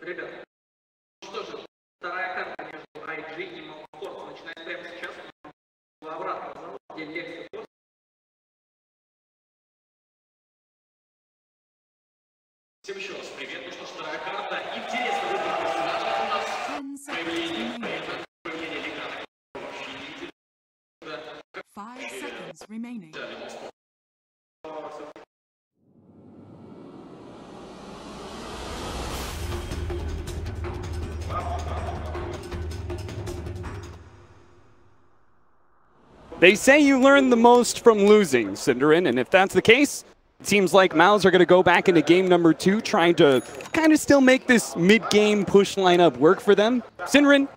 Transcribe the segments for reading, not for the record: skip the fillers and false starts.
Ребята, что же, вторая карта между IG и MOBA начинает прямо сейчас. Обратно завод, где лекция. Всем еще раз привет. Ну что ж, вторая карта. Интересный выбор персонажа у нас. Проявление экрана. 5 seconds remaining. They say you learn the most from losing, Cinderin, and if that's the case, it seems like Mouz are going to go back into game number 2, trying to kind of still make this mid-game push lineup work for them. Cinderin,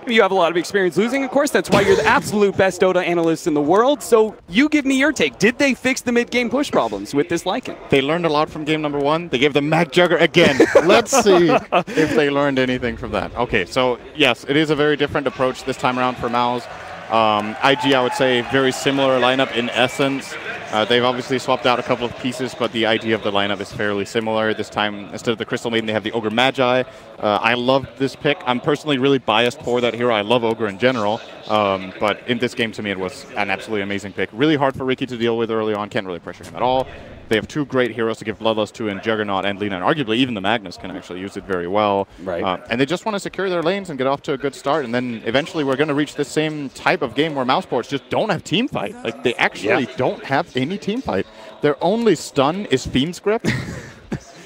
you have a lot of experience losing, of course. That's why you're the absolute best Dota analyst in the world. So you give me your take. Did they fix the mid-game push problems with this Lycan? They learned a lot from game number 1. They gave them Mag Jugger again. Let's see if they learned anything from that. Okay, so yes, it is a very different approach this time around for Mouz. IG, I would say, very similar lineup in essence. They've obviously swapped out a couple of pieces, but the idea of the lineup is fairly similar. This time, instead of the Crystal Maiden, they have the Ogre Magi. I love this pick. I'm personally really biased for that hero. I love Ogre in general, but in this game, to me, it was an absolutely amazing pick. Really hard for Ricky to deal with early on. Can't really pressure him at all. They have two great heroes to give Bloodlust to in Juggernaut and Lina, and arguably even the Magnus can actually use it very well. Right. And they just want to secure their lanes and get off to a good start, and then eventually we're going to reach the same type of game where Mousesports just don't have team fight. Like, they actually don't have any team fight. Their only stun is Fiend's Grip,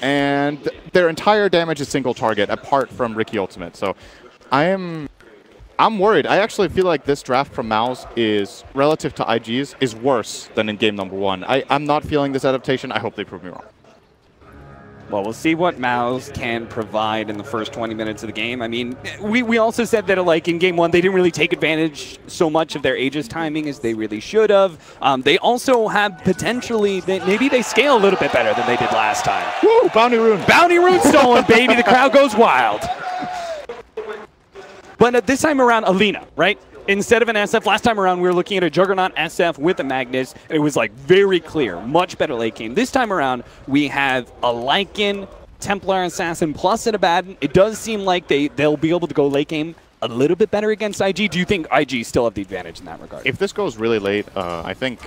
and their entire damage is single target apart from Ricky Ultimate. So I'm worried. I actually feel like this draft from Mouz is, relative to IG's, is worse than in game number 1. I'm not feeling this adaptation. I hope they prove me wrong. Well, we'll see what Mouz can provide in the first 20 minutes of the game. I mean, we also said that, like, in game 1, they didn't really take advantage so much of their Aegis timing as they really should have. They also have potentially, maybe they scale a little bit better than they did last time. Woo! Bounty Rune! Bounty Rune stolen, baby! The crowd goes wild. But this time around, Alina, right? Instead of an SF, last time around we were looking at a Juggernaut SF with a Magnus. It was like very clear, much better late game. This time around, we have a Lycan, Templar Assassin, plus an Abaddon. It does seem like they'll be able to go late game a little bit better against IG. Do you think IG still have the advantage in that regard? If this goes really late, I think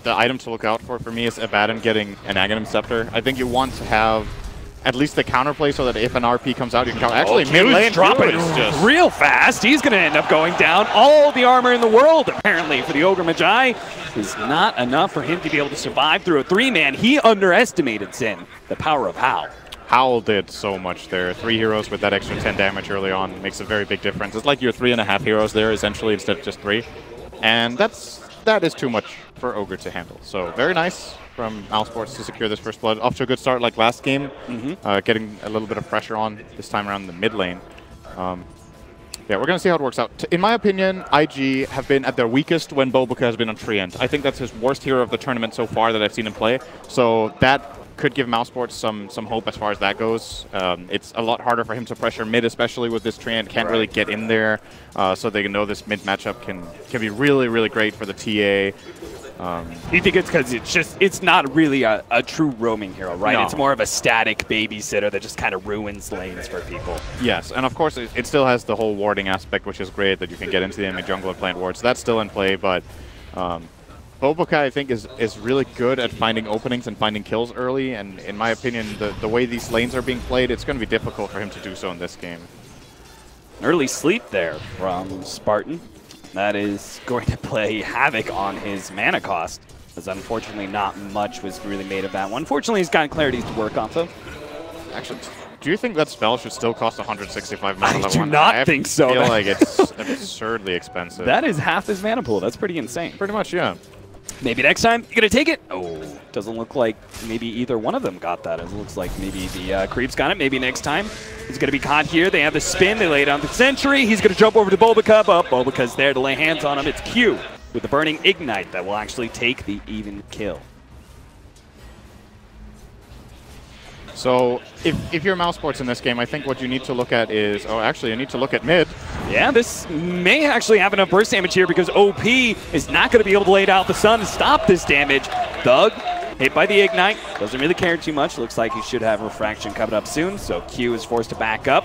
the item to look out for me is Abaddon getting an Aghanim Scepter. I think you want to have at least the counterplay so that if an RP comes out, you can counter. Actually, mid lane dropping just real fast. He's going to end up going down. All the armor in the world, apparently, for the Ogre Magi is not enough for him to be able to survive through a 3-man. He underestimated, Sin, the power of Howl. Howl did so much there. 3 heroes with that extra 10 damage early on makes a very big difference. It's like you're 3.5 heroes there, essentially, instead of just 3. And that is too much for Ogre to handle. So very nice from Mousesports to secure this first blood. Off to a good start like last game, getting a little bit of pressure on this time around in the mid lane. Yeah, we're going to see how it works out. In my opinion, IG have been at their weakest when bo3 has been on Treant. I think that's his worst hero of the tournament so far that I've seen him play. So that could give Mousesports some hope as far as that goes. It's a lot harder for him to pressure mid, especially with this Treant. Can't really get in there, so they know this mid matchup can be really, really great for the TA. You think it's because it's not really a true roaming hero, right? No. It's more of a static babysitter that just kind of ruins lanes for people. Yes, and of course it still has the whole warding aspect, which is great, that you can get into the enemy jungle and plant wards. So that's still in play, but bo3 I think is really good at finding openings and finding kills early, and in my opinion, the way these lanes are being played, it's going to be difficult for him to do so in this game. Early sleep there from Spartan. That is going to play havoc on his mana cost, as unfortunately not much was really made of that one. Fortunately, he's got clarities to work off of. Actually, do you think that spell should still cost 165 mana? I do not think so. I feel like it's absurdly expensive. That is half his mana pool. That's pretty insane. Pretty much, yeah. Maybe next time, you're going to take it? Oh, doesn't look like maybe either one of them got that. It looks like maybe the Creeps got it. Maybe next time. He's going to be caught here. They have the spin. They lay down the Sentry. He's going to jump over to bo3. Oh, bo3's there to lay hands on him. It's Q with the Burning Ignite that will actually take the even kill. So if you're Mousesports in this game, I think what you need to look at is, oh, actually, you need to look at mid. Yeah, this may actually have enough burst damage here because OP is not going to be able to lay down the sun to stop this damage. Thug, hit by the Ignite, doesn't really care too much. Looks like he should have Refraction coming up soon, so Q is forced to back up.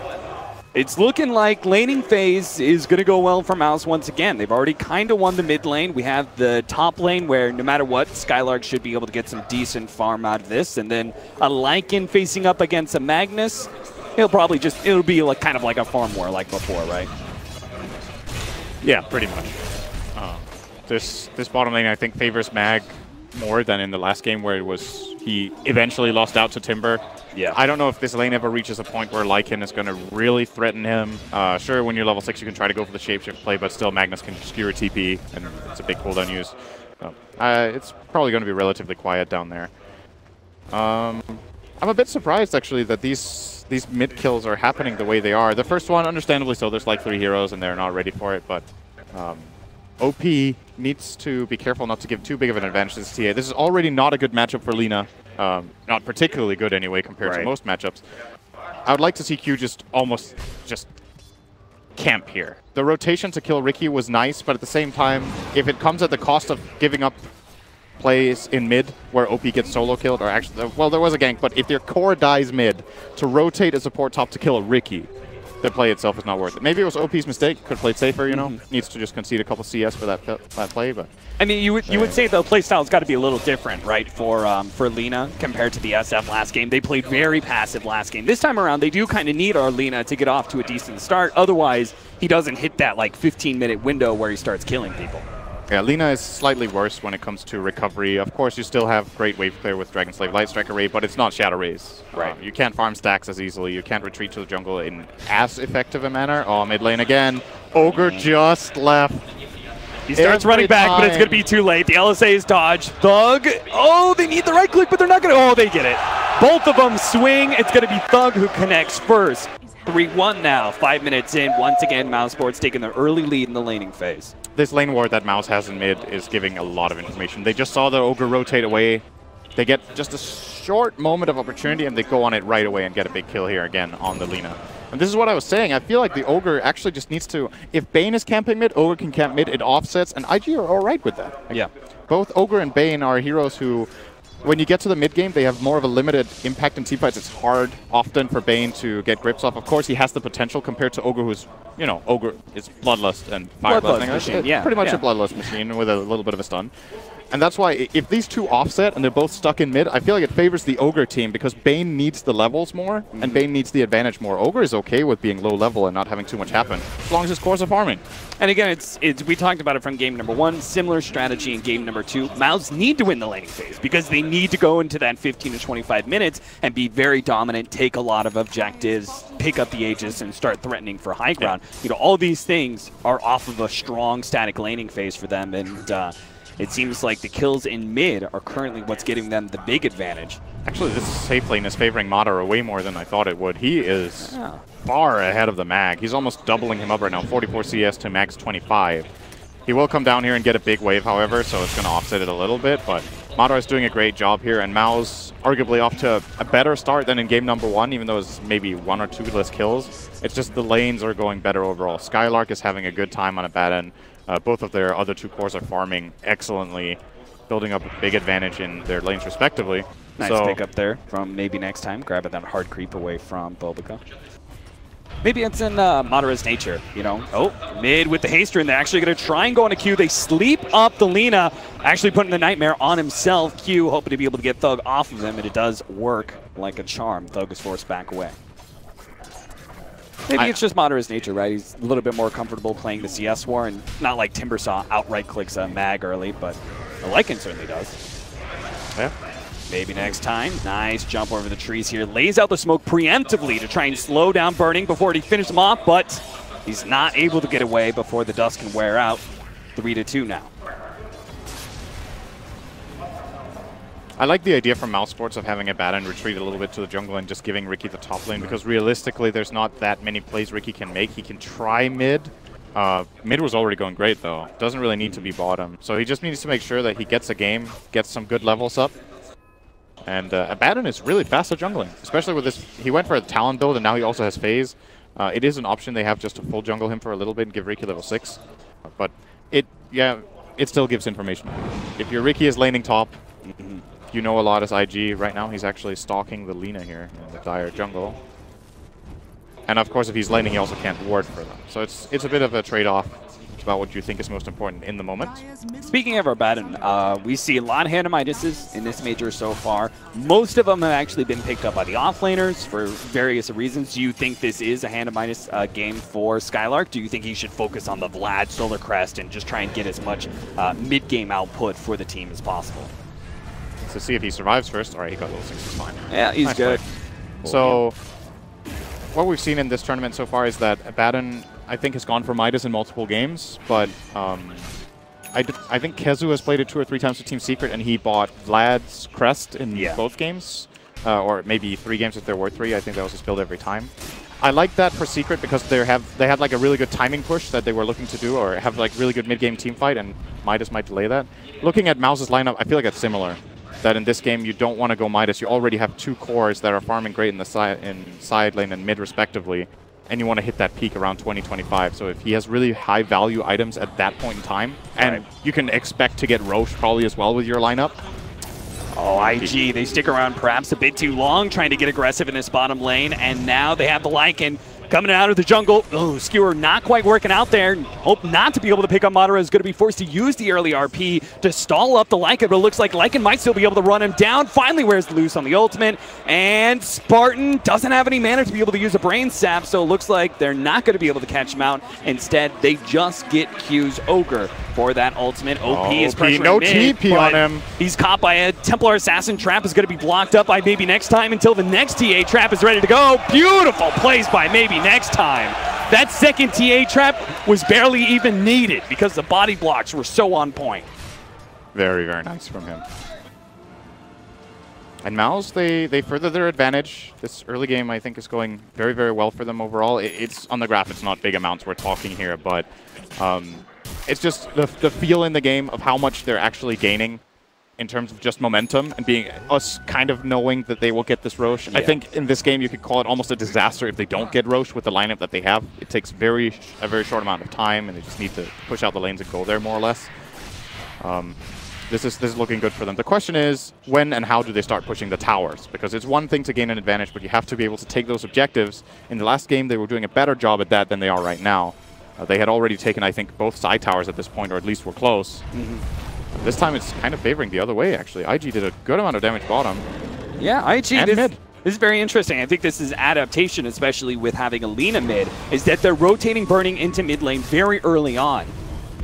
It's looking like laning phase is going to go well for Mouz once again. They've already kind of won the mid lane. We have the top lane where no matter what, Skylark should be able to get some decent farm out of this. And then a Lycan facing up against a Magnus. It'll be like kind of like a farm war like before, right? Yeah, pretty much. This bottom lane, I think, favors Mag more than in the last game where he eventually lost out to Timber. Yeah. I don't know if this lane ever reaches a point where Lycan is going to really threaten him. Sure, when you're level 6, you can try to go for the shapeshift play, but still Magnus can skewer TP, and it's a big cooldown use. It's probably going to be relatively quiet down there. I'm a bit surprised, actually, that these mid kills are happening the way they are. The first one, understandably so, there's like 3 heroes, and they're not ready for it, but OP needs to be careful not to give too big of an advantage to this TA. This is already not a good matchup for Lina. Not particularly good anyway compared to most matchups. I would like to see Q just camp here. The rotation to kill Riki was nice, but at the same time, if it comes at the cost of giving up plays in mid where OP gets solo killed, or actually, well, there was a gank, but if their core dies mid, to rotate a support top to kill a Riki, the play itself is not worth it. Maybe it was OP's mistake. Could have played safer, you know. Needs to just concede a couple CS for that play, but I mean, you would say the playstyle's got to be a little different, right, for Lina compared to the SF last game. They played very passive last game. This time around, they do kind of need our Lina to get off to a decent start. Otherwise, he doesn't hit that like 15-minute window where he starts killing people. Yeah, Lina is slightly worse when it comes to recovery. Of course, you still have great wave clear with Dragon Slave Light Strike Array, but it's not Shadow Rays. Right. You can't farm stacks as easily. You can't retreat to the jungle in as effective a manner. Oh, mid lane again. Ogre just left. He starts running back, but it's going to be too late. The LSA is dodged. Thug. Oh, they need the right click, but they're not going to. Oh, they get it. Both of them swing. It's going to be Thug who connects first. 3-1 now. 5 minutes in. Once again, Mouz Sports taking the early lead in the laning phase. This lane ward that Mouz has in mid is giving a lot of information. They just saw the Ogre rotate away. They get just a short moment of opportunity, and they go on it right away and get a big kill here again on the Lina. And this is what I was saying. I feel like the Ogre actually just needs to... If Bane is camping mid, Ogre can camp mid. It offsets, and IG are all right with that. Yeah. Both Ogre and Bane are heroes who, when you get to the mid game, they have more of a limited impact in teamfights. It's hard often for Bane to get grips off. Of course, he has the potential compared to Ogre, who's, you know, Ogre is Bloodlust and Fire Blasting. Machine, yeah. Pretty much a Bloodlust machine with a little bit of a stun. And that's why if these two offset and they're both stuck in mid, I feel like it favors the Ogre team because Bane needs the levels more and Bane needs the advantage more. Ogre is okay with being low level and not having too much happen as long as his cores are farming. And again, we talked about it from game number 1. Similar strategy in game number 2. Mouz need to win the laning phase because they need to go into that 15 to 25 minutes and be very dominant, take a lot of objectives, pick up the Aegis, and start threatening for high ground. Yeah. You know, all these things are off of a strong static laning phase for them, and it seems like the kills in mid are currently what's giving them the big advantage. Actually, this safe lane is favoring Madara way more than I thought it would. He is far ahead of the Mag. He's almost doubling him up right now, 44 CS to Mag's 25. He will come down here and get a big wave, however, so it's going to offset it a little bit, but Madara is doing a great job here, and Mouz arguably off to a better start than in game number 1, even though it's maybe 1 or 2 less kills. It's just the lanes are going better overall. Skylark is having a good time on a bad end. Both of their other 2 cores are farming excellently, building up a big advantage in their lanes respectively. Nice pick up there from maybe next time, grabbing that hard creep away from Bobica. Maybe it's in Madara's nature, you know. Oh, mid with the haster, and they're actually going to try and go on a Q. They sleep up the Lina, actually putting the Nightmare on himself. Q hoping to be able to get Thug off of him, and it does work like a charm. Thug is forced back away. Maybe it's just Madara's nature, right? He's a little bit more comfortable playing the CS war, and not like Timbersaw outright clicks a Mag early, but the Lycan certainly does. Yeah. Maybe next time. Nice jump over the trees here. Lays out the smoke preemptively to try and slow down Burning before he finishes him off, but he's not able to get away before the dust can wear out. 3-2 now. I like the idea from Mouz Sports of having a bad end retreat a little bit to the jungle and just giving Riki the top lane, because realistically there's not that many plays Riki can make. He can try mid. Mid was already going great though. Doesn't really need to be bottom. So he just needs to make sure that he gets a game, gets some good levels up. And Abaddon is really fast at jungling, especially with this. He went for a Talon build and now he also has Phase. It is an option they have just to full jungle him for a little bit and give Riki level 6. But it still gives information. If your Riki is laning top, you know a lot as IG. Right now he's actually stalking the Lina here in the dire jungle. And of course, if he's laning, he also can't ward for them. So it's a bit of a trade-off about what you think is most important in the moment. Speaking of our Batten, we see a lot of Hanamiduses in this major so far. Most of them have actually been picked up by the offlaners for various reasons. Do you think this is a Hanamidus game for Skylark? Do you think he should focus on the Vlad Solar Crest and just try and get as much mid-game output for the team as possible? To see if he survives first. All right, he got those things. He's fine. Yeah, he's nice good. Cool. So what we've seen in this tournament so far is that Batten, I think, has gone for Midas in multiple games, but I think Kezu has played it 2 or 3 times with Team Secret, and he bought Vlad's Crest in both games, or maybe 3 games if there were 3. I think that was his build every time. I like that for Secret because they had like a really good timing push that they were looking to do, or have like really good mid-game team fight, and Midas might delay that. Looking at Mouz's lineup, I feel like it's similar. That in this game you don't want to go Midas. You already have 2 cores that are farming great in the side lane and mid respectively, and you want to hit that peak around 2025. So if he has really high value items at that point in time, and you can expect to get Roche probably as well with your lineup. Oh, IG, they stick around perhaps a bit too long trying to get aggressive in this bottom lane, and now they have the Lycan coming out of the jungle. Oh, Skewer not quite working out there. Hope not to be able to pick up Madara. Is going to be forced to use the early RP to stall up the Lycan, but it looks like Lycan might still be able to run him down. Finally wears the loose on the ultimate, and Spartan doesn't have any mana to be able to use a Brain Sap, so it looks like they're not going to be able to catch him out. Instead, they just get Q's Ogre for that ultimate. OP is pressuring no mid, TP on him. He's caught by a Templar Assassin trap. Is going to be blocked up by Maybe Next Time until the next TA trap is ready to go. Beautiful plays by Maybe Next Time. That second TA trap was barely even needed because the body blocks were so on point. Very, very nice from him. And Mouz, they further their advantage. This early game, I think, is going very, very well for them overall. It's on the graph, it's not big amounts we're talking here, but it's just the feel in the game of how much they're actually gaining in terms of just momentum and being us kind of knowing that they will get this Roche. Yeah. I think in this game you could call it almost a disaster if they don't get Roche with the lineup that they have. It takes a very short amount of time, and they just need to push out the lanes and go there more or less. This is looking good for them. The question is, when and how do they start pushing the towers? Because it's one thing to gain an advantage, but you have to be able to take those objectives. In the last game, they were doing a better job at that than they are right now. They had already taken, I think, both side towers at this point, or at least were close. This time it's kind of favoring the other way, actually. IG did a good amount of damage bottom. Yeah, IG and mid. This is very interesting. I think this is adaptation, especially with having Alina mid, is that they're rotating Burning into mid lane very early on,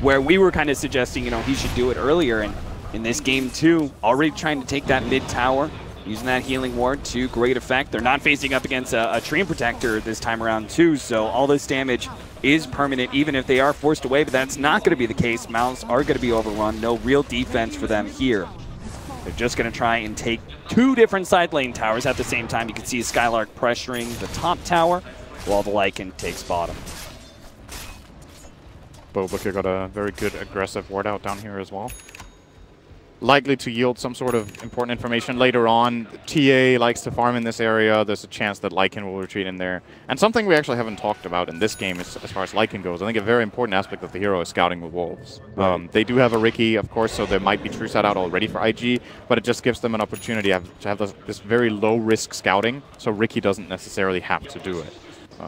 where we were kind of suggesting, you know, he should do it earlier. And in this game, too, already trying to take that mid tower, using that healing ward to great effect. They're not facing up against a Treant Protector this time around, too, so all this damage is permanent, even if they are forced away, but that's not going to be the case. Mouz are going to be overrun. No real defense for them here. They're just going to try and take 2 different side lane towers at the same time. You can see Skylark pressuring the top tower while the Lycan takes bottom. bo3 got a very good aggressive ward out down here as well. Likely to yield some sort of important information later on. TA likes to farm in this area. There's a chance that Lycan will retreat in there. And something we actually haven't talked about in this game is, as far as Lycan goes, I think a very important aspect of the hero is scouting with wolves. They do have a Riki, of course, so there might be true set out already for IG, but it just gives them an opportunity to have this very low-risk scouting, so Riki doesn't necessarily have to do it.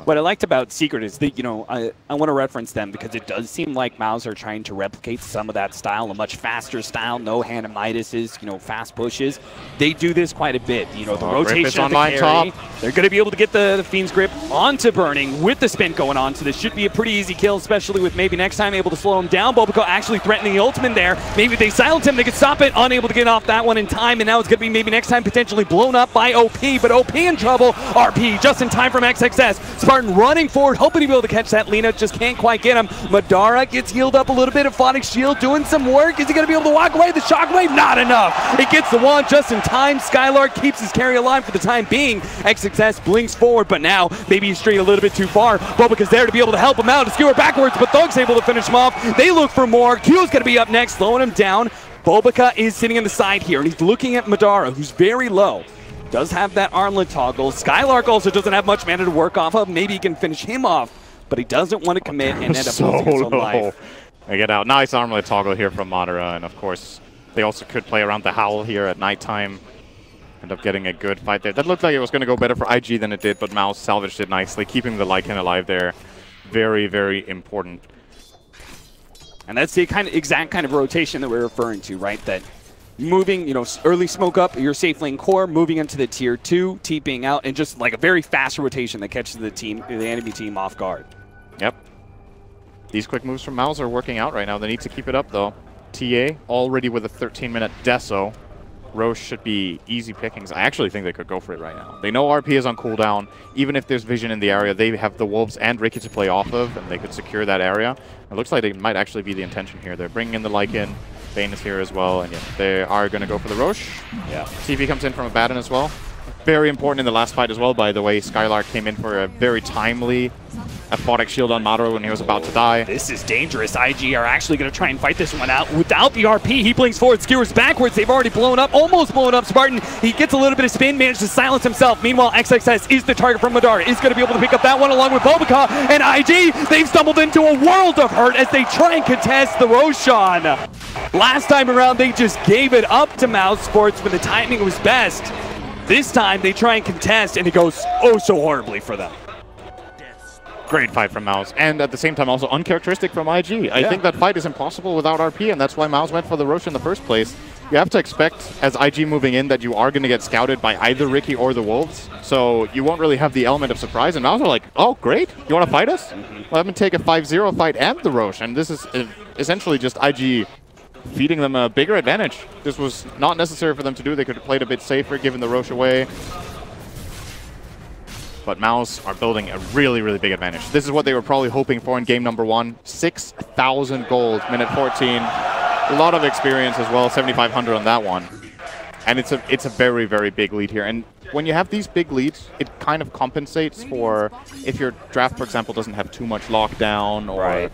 What I liked about Secret is that, you know, I want to reference them because it does seem like Mouz are trying to replicate some of that style, a much faster style, no Hanamiduses, you know, fast pushes. They do this quite a bit. You know, the rotation of the carry. Top. They're going to be able to get the Fiend's Grip onto Burning with the spin going on, so this should be a pretty easy kill, especially with Maybe Next Time able to slow him down. bo3 actually threatening the ultimate there. Maybe they silence him, they could stop it, unable to get off that one in time, and now it's going to be Maybe Next Time potentially blown up by OP, but OP in trouble. RP just in time from XXS. Spartan running forward, hoping to be able to catch that Lina, just can't quite get him. Madara gets healed up a little bit. Aphotic Shield doing some work. Is he going to be able to walk away? The Shockwave, not enough. It gets the wand just in time. Skylark keeps his carry alive for the time being. XXS blinks forward, but now maybe he's strayed a little bit too far. bo3's there to be able to help him out. Skewer backwards, but Thug's able to finish him off. They look for more. Q's going to be up next, slowing him down. bo3 is sitting on the side here, and he's looking at Madara, who's very low. Does have that armlet toggle. Skylark also doesn't have much mana to work off of. Maybe he can finish him off, but he doesn't want to commit and end up losing his own life. They get out. Nice armlet toggle here from Madara, and of course, they also could play around the Howl here at nighttime. End up getting a good fight there. That looked like it was going to go better for IG than it did, but Mouz salvaged it nicely, keeping the Lycan alive there. Very, very important. And that's the exact kind of rotation that we're referring to, right? That moving, early smoke up your safe lane core, moving into the tier 2, TPing out, and just like a very fast rotation that catches the enemy team off guard. Yep. These quick moves from Mouz are working out right now. They need to keep it up, though. TA already with a 13-minute deso. Roche should be easy pickings. I actually think they could go for it right now. They know RP is on cooldown. Even if there's vision in the area, they have the Wolves and Ricky to play off of, and they could secure that area. It looks like it might actually be the intention here. They're bringing in the Lycan. Bane is here as well, and yeah, they are going to go for the Roche. Yeah. TP comes in from Abaddon as well. Very important in the last fight as well, by the way. Skylark came in for a very timely aphotic shield on Madara when he was about to die. This is dangerous. IG are actually going to try and fight this one out without the RP. He blinks forward, skewers backwards. They've already blown up, almost blown up Spartan. He gets a little bit of spin, manages to silence himself. Meanwhile, XXS is the target from Madara. Is going to be able to pick up that one along with bo3. And IG, they've stumbled into a world of hurt as they try and contest the Roshan. Last time around, they just gave it up to Mouz Sports when the timing was best. This time, they try and contest, and it goes oh so horribly for them. Great fight from Mouz, and at the same time also uncharacteristic from IG. I think that fight is impossible without RP, and that's why Mouz went for the Roche in the first place. You have to expect, as IG moving in, that you are going to get scouted by either Ricky or the Wolves, so you won't really have the element of surprise, and Mouz are like, oh, great, you want to fight us? Let me take a 5-0 fight and the Roche, and this is essentially just IG feeding them a bigger advantage. This was not necessary for them to do. They could have played a bit safer, given the Roche away. But Mouz are building a really, really big advantage. This is what they were probably hoping for in game number 1. 6,000 gold, minute 14. A lot of experience as well, 7,500 on that one. And it's a very, very big lead here. And when you have these big leads, it kind of compensates for if your draft, for example, doesn't have too much lockdown or... Right.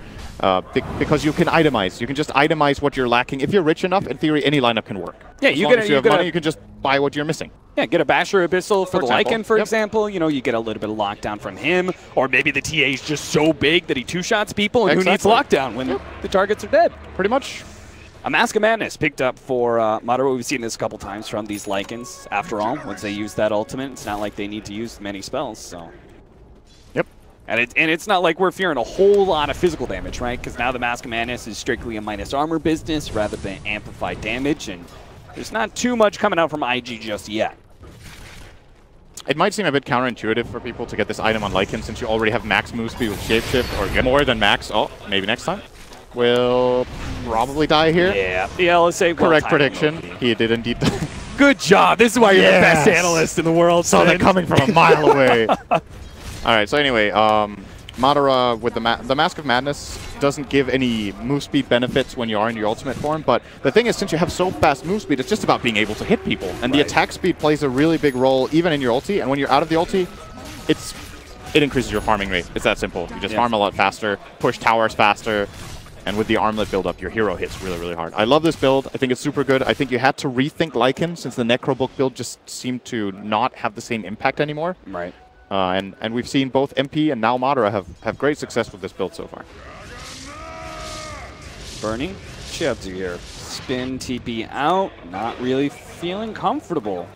Because you can itemize. You can just itemize what you're lacking. If you're rich enough, in theory, any lineup can work. Yeah, as long as you have money, you can just buy what you're missing. Yeah, get a Basher Abyssal for the Lycan, for example. You get a little bit of lockdown from him. Or maybe the TA is just so big that he two-shots people, and who needs lockdown when the targets are dead? Pretty much. A Mask of Madness picked up for Madara. We've seen this a couple times from these Lycans. After all, once they use that ultimate, it's not like they need to use many spells, so... Yep. And it's not like we're fearing a whole lot of physical damage, right? Because now the Mask of Madness is strictly a minus armor business rather than amplified damage, and there's not too much coming out from IG just yet. It might seem a bit counterintuitive for people to get this item on Lycan since you already have max move speed with Shapeshift, or more than max. Oh, maybe next time. Will probably die here. Yeah, let's say correct prediction. He did indeed. Good job. This is why you're the best analyst in the world. Saw that coming from a mile away. All right, so anyway, Madara with the Mask of Madness doesn't give any move speed benefits when you are in your ultimate form, but the thing is, since you have so fast move speed, it's just about being able to hit people, and the attack speed plays a really big role even in your ulti, and when you're out of the ulti, it increases your farming rate. It's that simple. You just farm a lot faster, push towers faster, and with the armlet build-up, your hero hits really, really hard. I love this build. I think it's super good. I think you had to rethink Lycan since the Necrobook build just seemed to not have the same impact anymore. Right. And we've seen both MP and now Madara have great success with this build so far. Burning, what you up to here? Spin TP out, not really feeling comfortable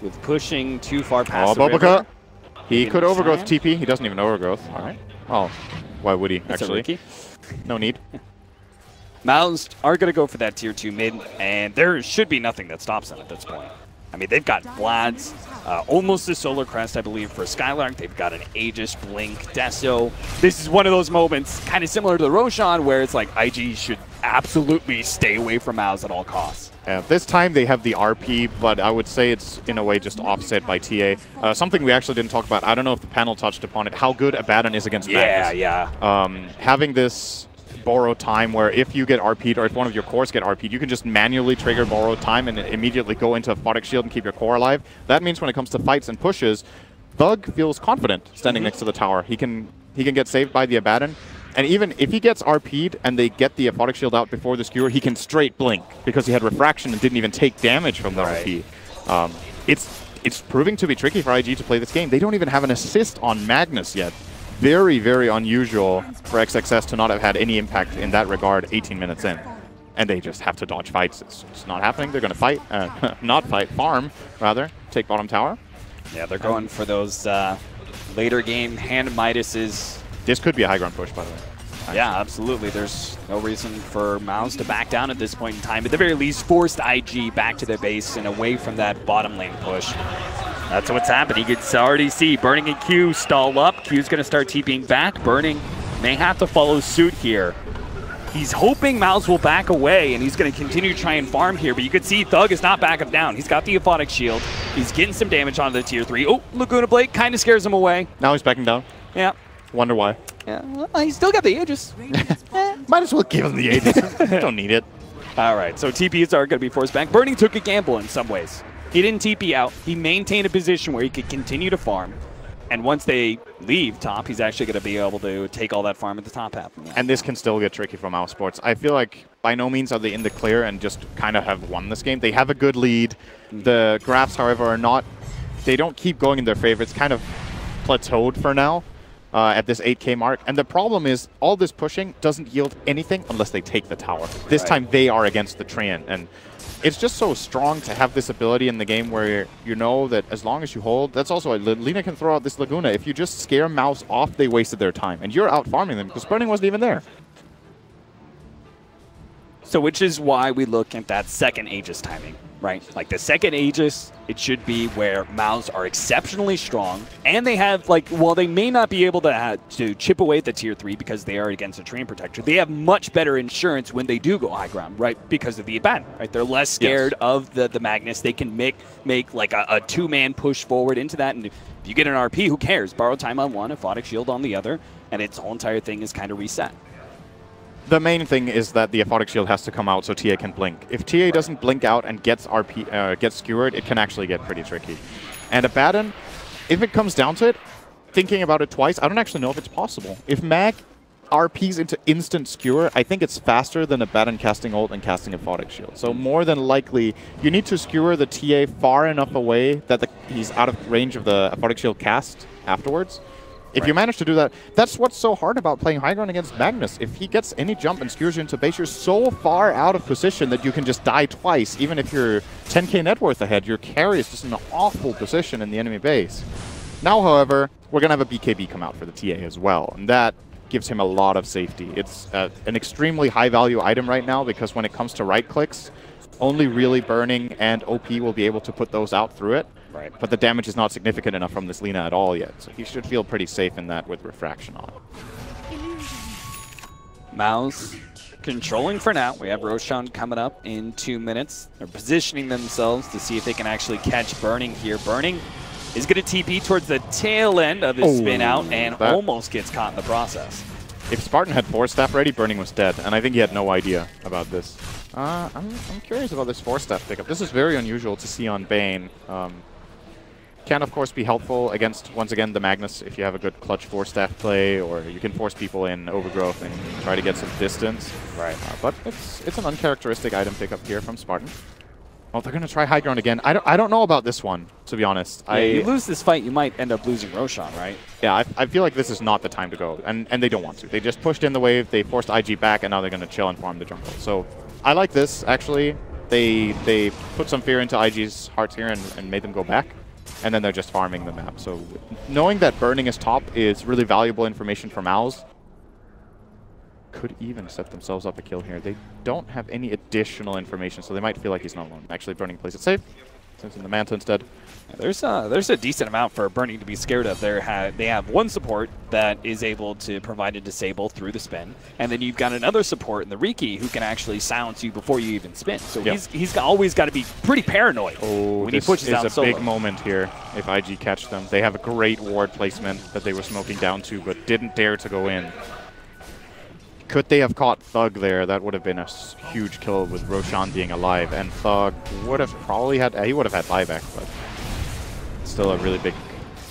with pushing too far past the river. He could overgrowth TP. He doesn't even overgrowth. All right. Well, why would he, actually? No need. Mouz are going to go for that tier 2 mid, and there should be nothing that stops them at this point. I mean, they've got Vlad's, almost a Solar Crest, I believe, for Skylark. They've got an Aegis, Blink, Deso. This is one of those moments, kind of similar to the Roshan, where it's like IG should absolutely stay away from Mouz at all costs. This time they have the RP, but I would say it's, in a way, just offset by TA. Something we actually didn't talk about, I don't know if the panel touched upon it, how good Abaddon is against Magnus. Having this borrow time where if you get RP'd or if one of your cores get RP'd, you can just manually trigger borrow time and immediately go into a Aphotic Shield and keep your core alive. That means when it comes to fights and pushes, Thug feels confident standing next to the tower. He can get saved by the Abaddon. And even if he gets RP'd and they get the Aphotic Shield out before the skewer, he can straight blink because he had refraction and didn't even take damage from the RP. It's proving to be tricky for IG to play this game. They don't even have an assist on Magnus yet. Very, very unusual for XXS to not have had any impact in that regard 18 minutes in. and they just have to dodge fights. It's not happening. They're going to fight, not fight, farm, rather, take bottom tower. Yeah, they're going for those later game hand Midases. This could be a high ground push, by the way. Yeah, absolutely. There's no reason for Mouz to back down at this point in time. At the very least, forced IG back to their base and away from that bottom lane push. That's what's happening. You can already see Burning and Q stall up. Q's going to start TPing back. Burning may have to follow suit here. He's hoping Mouz will back away, and he's going to continue to try and farm here. But you can see Thug is not backing down. He's got the Aphotic Shield. He's getting some damage on the tier 3. Oh, Laguna Blade kind of scares him away. Now he's backing down. Yeah. Wonder why. Yeah, well, he's still got the Aegis. Might as well give him the Aegis. Don't need it. All right, so TPs are going to be forced back. Burning took a gamble in some ways. He didn't TP out. He maintained a position where he could continue to farm. And once they leave top, he's actually going to be able to take all that farm at the top half. And this can still get tricky for Mouz Sports. I feel like by no means are they in the clear and just kind of have won this game. They have a good lead. The graphs, however, are not... They don't keep going in their favor. It's kind of plateaued for now. At this 8K mark. And the problem is all this pushing doesn't yield anything unless they take the tower. This time they are against the Treant. And it's just so strong to have this ability in the game where you know that as long as you hold, that's also, Lina can throw out this Laguna. If you just scare Mouz off, they wasted their time. And you're out farming them because Burning wasn't even there. So which is why we look at that second Aegis timing, right? Like the second Aegis, it should be where Mouz are exceptionally strong, and they have, like, while they may not be able to chip away at the tier 3 because they are against a Treant Protector, they have much better insurance when they do go high ground, right? Because of the Abaddon, right? They're less scared of the Magnus. They can make like a two-man push forward into that, and if you get an RP, who cares? Borrow time on one, Aphotic Shield on the other, and its whole entire thing is kind of reset. The main thing is that the Aphotic Shield has to come out so TA can blink. If TA doesn't blink out and gets gets skewered, it can actually get pretty tricky. And Abaddon, if it comes down to it, thinking about it twice, I don't actually know if it's possible. If Mag RPs into instant skewer, I think it's faster than Abaddon casting ult and casting Aphotic Shield. So more than likely, you need to skewer the TA far enough away that he's out of range of the Aphotic Shield cast afterwards. If you manage to do that, that's what's so hard about playing high ground against Magnus. If he gets any jump and skewers you into base, you're so far out of position that you can just die twice. Even if you're 10k net worth ahead, your carry is just in an awful position in the enemy base. Now, however, we're going to have a BKB come out for the TA as well, and that gives him a lot of safety. It's an extremely high-value item right now because when it comes to right-clicks, only really Burning and OP will be able to put those out through it. Right. But the damage is not significant enough from this Lina at all yet, so he should feel pretty safe in that with Refraction on. Mouz controlling for now. We have Roshan coming up in 2 minutes. They're positioning themselves to see if they can actually catch Burning here. Burning is going to TP towards the tail end of his spin out and almost gets caught in the process. If Spartan had 4-staff ready, Burning was dead, and I think he had no idea about this. I'm curious about this 4-staff pickup. This is very unusual to see on Bane. Can, of course, be helpful against, once again, the Magnus if you have a good clutch 4-staff play, or you can force people in Overgrowth and try to get some distance. Right. But it's an uncharacteristic item pickup here from Spartan. Well, they're going to try high ground again. I don't know about this one, to be honest. Yeah, you lose this fight, you might end up losing Roshan, right? Yeah, I feel like this is not the time to go, and they don't want to. They just pushed in the wave, they forced IG back, and now they're going to chill and farm the jungle. So I like this, actually. They put some fear into IG's hearts here and made them go back, and then they're just farming the map. So knowing that Burning is top is really valuable information for Mouz. Could even set themselves up a kill here. They don't have any additional information, so they might feel like he's not alone. Actually, Burning plays it safe. Sends in the Manta instead. Yeah, there's a decent amount for Burning to be scared of. They have one support that is able to provide a disable through the spin, and then you've got another support in the Riki who can actually silence you before you even spin. So he's always got to be pretty paranoid when he pushes down solo. This is a big moment here if IG catch them. They have a great ward placement that they were smoking down to, but didn't dare to go in. Could they have caught Thug there? That would have been a huge kill with Roshan being alive, and Thug would have probably had, he would have had buyback, but still a really big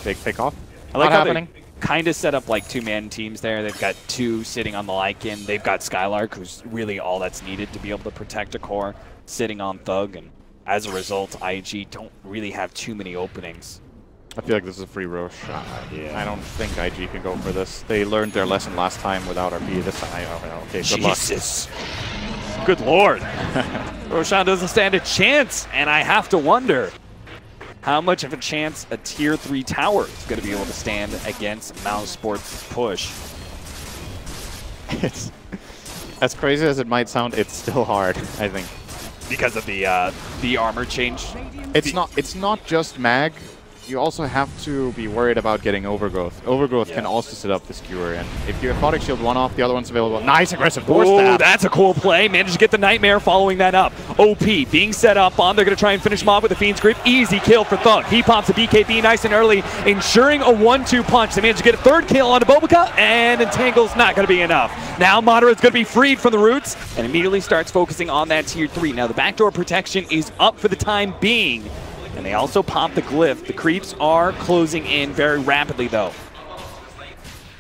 pick-off. I like how they kind of set up like two-man teams there. They've got two sitting on the Lycan. They've got Skylark, who's really all that's needed to be able to protect a core, sitting on Thug, and as a result, IG don't really have too many openings. I feel like this is a free Rosh. I don't think IG can go for this. They learned their lesson last time without RP. This time, okay, good luck. Good lord. Roshan doesn't stand a chance, and I have to wonder how much of a chance a tier 3 tower is going to be able to stand against Mouz Sports' push. It's as crazy as it might sound, it's still hard, I think. Because of the armor change? It's not just mag. You also have to be worried about getting Overgrowth. Overgrowth can also set up the skewer, and if you have Photic Shield one off, the other one's available. Nice aggressive force stab. That's a cool play. Managed to get the Nightmare following that up. OP being set up on. They're going to try and finish him off with a Fiend's Grip. Easy kill for Thug. He pops a BKB nice and early, ensuring a 1-2 punch. They managed to get a third kill on Bobica, and Entangle's not going to be enough. Now Moderate's going to be freed from the roots and immediately starts focusing on that tier 3. Now the backdoor protection is up for the time being. And they also pop the glyph. The creeps are closing in very rapidly, though.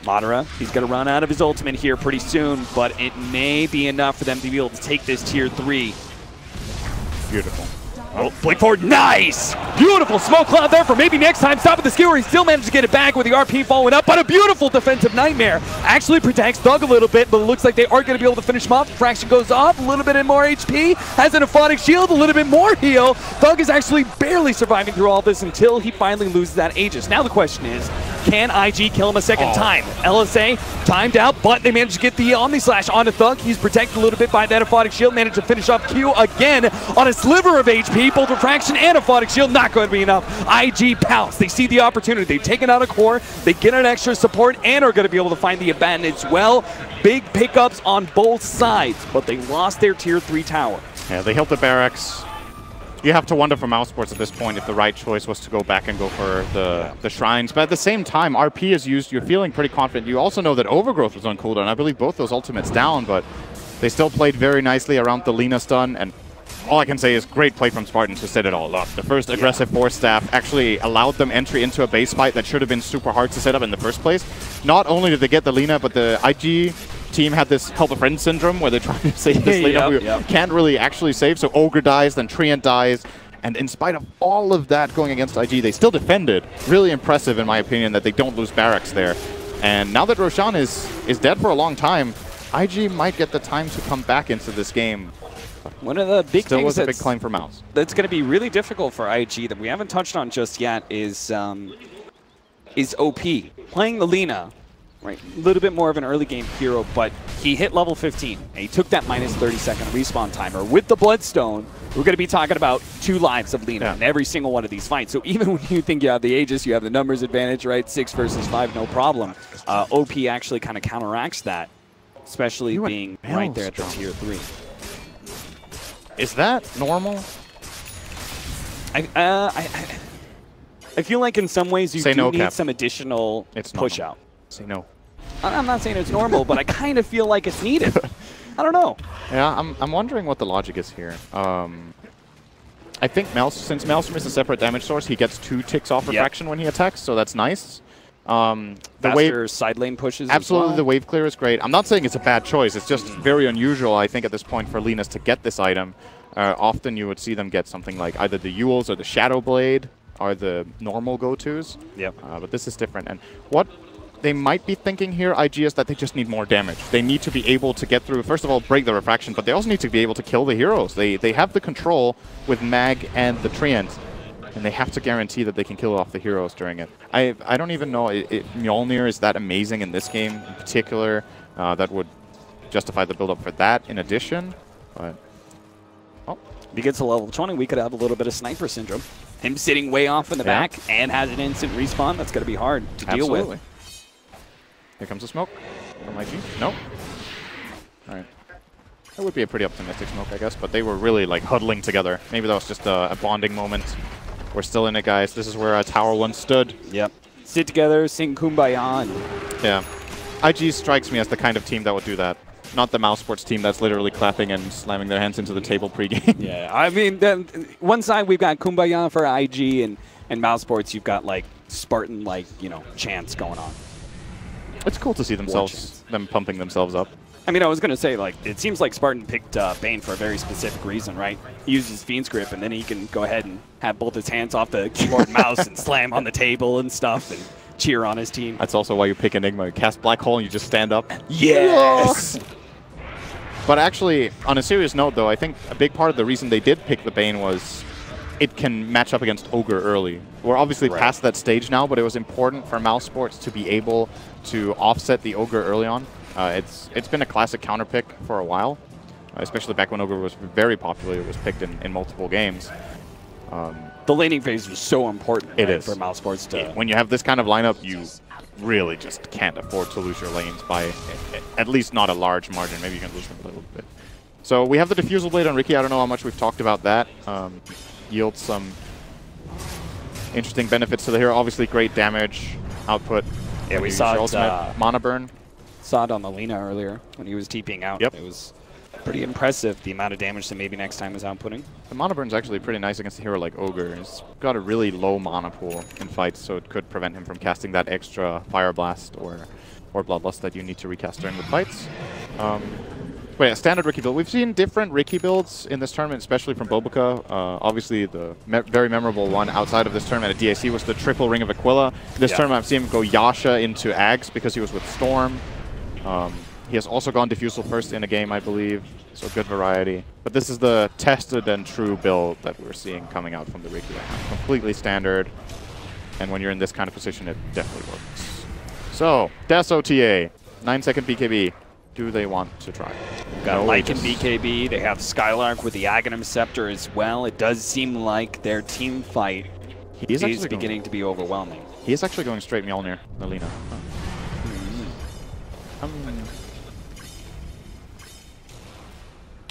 Madara, he's going to run out of his ultimate here pretty soon, but it may be enough for them to be able to take this tier 3. Beautiful. Oh, blink forward, nice! Beautiful smoke cloud there for maybe next time. Stop at the skewer. He still managed to get it back with the RP following up, but a beautiful defensive Nightmare. Actually protects Thug a little bit, but it looks like they aren't going to be able to finish him off. Fraction goes off, a little bit in more HP, has an Aphotic Shield, a little bit more heal. Thug is actually barely surviving through all this until he finally loses that Aegis. Now the question is, can IG kill him a second time? LSA timed out, but they managed to get the Omni Slash onto Thug. He's protected a little bit by that Aphotic Shield, managed to finish off Q again on a sliver of HP. Both Refraction and Aphotic Shield, not going to be enough. IG pounce. They see the opportunity. They've taken out a core. They get an extra support and are going to be able to find the Abaddon as well. Big pickups on both sides, but they lost their tier 3 tower. Yeah, they helped the barracks. You have to wonder for Mouz Sports at this point if the right choice was to go back and go for the shrines. But at the same time, RP is used. You're feeling pretty confident. You also know that Overgrowth was on cooldown. I believe both those ultimates down, but they still played very nicely around the Lina stun. And all I can say is great play from Spartan to set it all up. The first aggressive force staff actually allowed them entry into a base fight that should have been super hard to set up in the first place. Not only did they get the Lina, but the IG team had this help a friend syndrome where they're trying to save this Lina who can't really actually save. So Ogre dies, then Treant dies. And in spite of all of that going against IG, they still defended. Really impressive, in my opinion, that they don't lose barracks there. And now that Roshan is dead for a long time, IG might get the time to come back into this game. One of the big things was a big claim for Mouz. That's going to be really difficult for IG that we haven't touched on just yet is OP. Playing the Lina, right? A little bit more of an early game hero, but he hit level 15 and he took that minus 30-second respawn timer. With the Bloodstone, we're going to be talking about 2 lives of Lina in every single one of these fights. So even when you think you have the Aegis, you have the numbers advantage, right? 6 versus 5, no problem. OP actually kind of counteracts that, especially being right there at the tier 3. Is that normal? I feel like in some ways you do need some additional push out. Say no. I'm not saying it's normal, but I kind of feel like it's needed. I don't know. Yeah, I'm wondering what the logic is here. I think since Maelstrom is a separate damage source, he gets 2 ticks off Refraction when he attacks, so that's nice. The faster side lane pushes absolutely, as well. The wave clear is great. I'm not saying it's a bad choice. It's just very unusual, I think, at this point for Linas to get this item. Often you would see them get something like either the Ewells or the Shadow Blade are the normal go-tos. Yep. But this is different. And what they might be thinking here, IG, is that they just need more damage. They need to be able to get through, first of all, break the Refraction, but they also need to be able to kill the heroes. They have the control with Mag and the Treant, and they have to guarantee that they can kill off the heroes during it. I don't even know if Mjolnir is that amazing in this game in particular. That would justify the build-up for that in addition. But if he gets to level 20, we could have a little bit of Sniper Syndrome. Him sitting way off in the back and has an instant respawn. That's going to be hard to deal with. Here comes the smoke from IG. Nope. All right. That would be a pretty optimistic smoke, I guess, but they were really like huddling together. Maybe that was just a bonding moment. We're still in it, guys. This is where our tower once stood. Yep. Sit together, sing Kumbaya. Yeah. IG strikes me as the kind of team that would do that. Not the Mouz Sports team that's literally clapping and slamming their hands into the table pregame. Yeah, I mean, one side we've got Kumbaya for IG, and Mouz Sports you've got like Spartan, like, you know, chants going on. It's cool to see them pumping themselves up. I mean, I was going to say, like, it seems like Spartan picked Bane for a very specific reason, right? He uses Fiend's Grip, and then he can go ahead and have both his hands off the keyboard and mouse and slam on the table and stuff and cheer on his team. That's also why you pick Enigma. You cast Black Hole and you just stand up. Yes! But actually, on a serious note, though, I think a big part of the reason they did pick the Bane was it can match up against Ogre early. We're obviously past that stage now, but it was important for Mouse Sports to be able to offset the Ogre early on. It's been a classic counter pick for a while, especially back when Ogre was very popular. It was picked in multiple games. The laning phase was so important for Mouse Sports to... When you have this kind of lineup, you really just can't afford to lose your lanes by at least not a large margin. Maybe you can lose them a little bit. So we have the Diffusal Blade on Riki. I don't know how much we've talked about that. Yields some interesting benefits to the hero. Obviously, great damage output. Yeah, we saw it, mana burn. Saw it on the Lina earlier when he was TPing out. Yep. It was pretty impressive, the amount of damage that maybe next time is outputting. The mana burn's actually pretty nice against a hero like Ogre. He's got a really low mana pool in fights, so it could prevent him from casting that extra Fire Blast or Bloodlust that you need to recast during the fights. But yeah, standard Riki build. We've seen different Riki builds in this tournament, especially from Bobica. Obviously, the very memorable one outside of this tournament at DAC was the triple Ring of Aquila. This tournament, I've seen him go Yasha into Ags because he was with Storm. He has also gone Diffusal first in a game, I believe, so good variety. But this is the tested and true build that we're seeing coming out from the Riki right now. Completely standard, and when you're in this kind of position, it definitely works. So, Death OTA, 9-second BKB. Do they want to try? Got Lycan BKB, they have Skylark with the Aghanim Scepter as well. It does seem like their team fight is beginning to be overwhelming. He is actually going straight Mjolnir, Melina.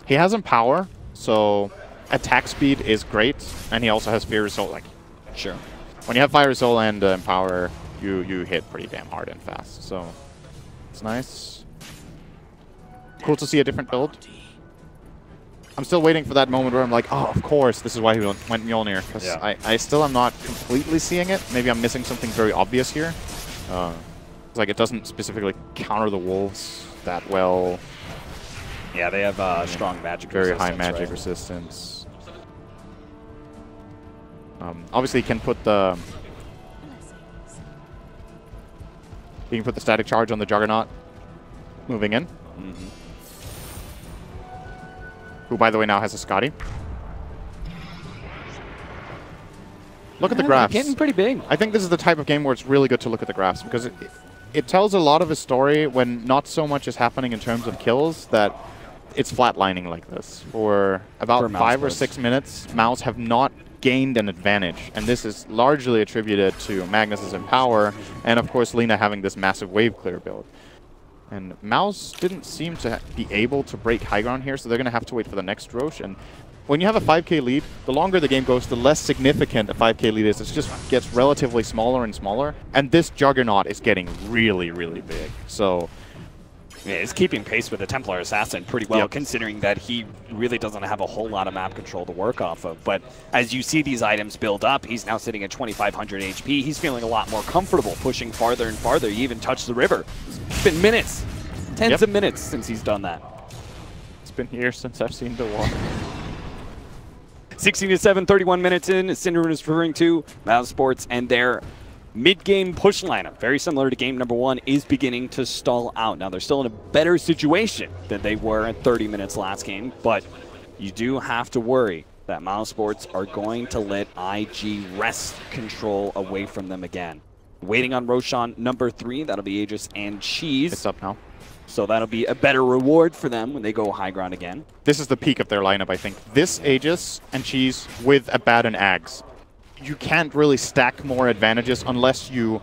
He has Empower, so attack speed is great, and he also has Fiery Soul. Like, sure. When you have Fiery Soul and Empower, you hit pretty damn hard and fast. So it's nice. Cool to see a different build. I'm still waiting for that moment where I'm like, oh, of course, this is why he went Mjolnir. Because I still am not completely seeing it. Maybe I'm missing something very obvious here. It's like it doesn't specifically counter the wolves that well. Yeah, they have strong magic very resistance. Very high magic resistance. Obviously, you can put the static charge on the Juggernaut moving in. Who, by the way, now has a Scotty. Look at the graphs. Getting pretty big. I think this is the type of game where it's really good to look at the graphs because it tells a lot of a story when not so much is happening in terms of kills that it's flatlining like this. For about 5 or 6 minutes, Mouse have not gained an advantage, and this is largely attributed to Magnus's Empower and, of course, Lina having this massive wave clear build. And Mouse didn't seem to be able to break high ground here, so they're going to have to wait for the next Roche. And when you have a 5k lead, the longer the game goes, the less significant a 5k lead is. It just gets relatively smaller and smaller. And this Juggernaut is getting really, really big. So yeah, it's keeping pace with the Templar Assassin pretty well, considering that he really doesn't have a whole lot of map control to work off of. But as you see these items build up, he's now sitting at 2,500 HP. He's feeling a lot more comfortable pushing farther and farther. He even touched the river. It's been minutes, tens of minutes since he's done that. It's been years since I've seen the water. 16-7, 31 minutes in. Cinderin is referring to Mouse Sports and their mid-game push lineup, very similar to game number 1, is beginning to stall out. Now, they're still in a better situation than they were at 30 minutes last game, but you do have to worry that Mouse Sports are going to let IG wrest control away from them again. Waiting on Roshan number 3, that'll be Aegis and Cheese. It's up now. So that'll be a better reward for them when they go high ground again. This is the peak of their lineup, I think. This Aegis and Cheese with Abad and Ags. You can't really stack more advantages unless you...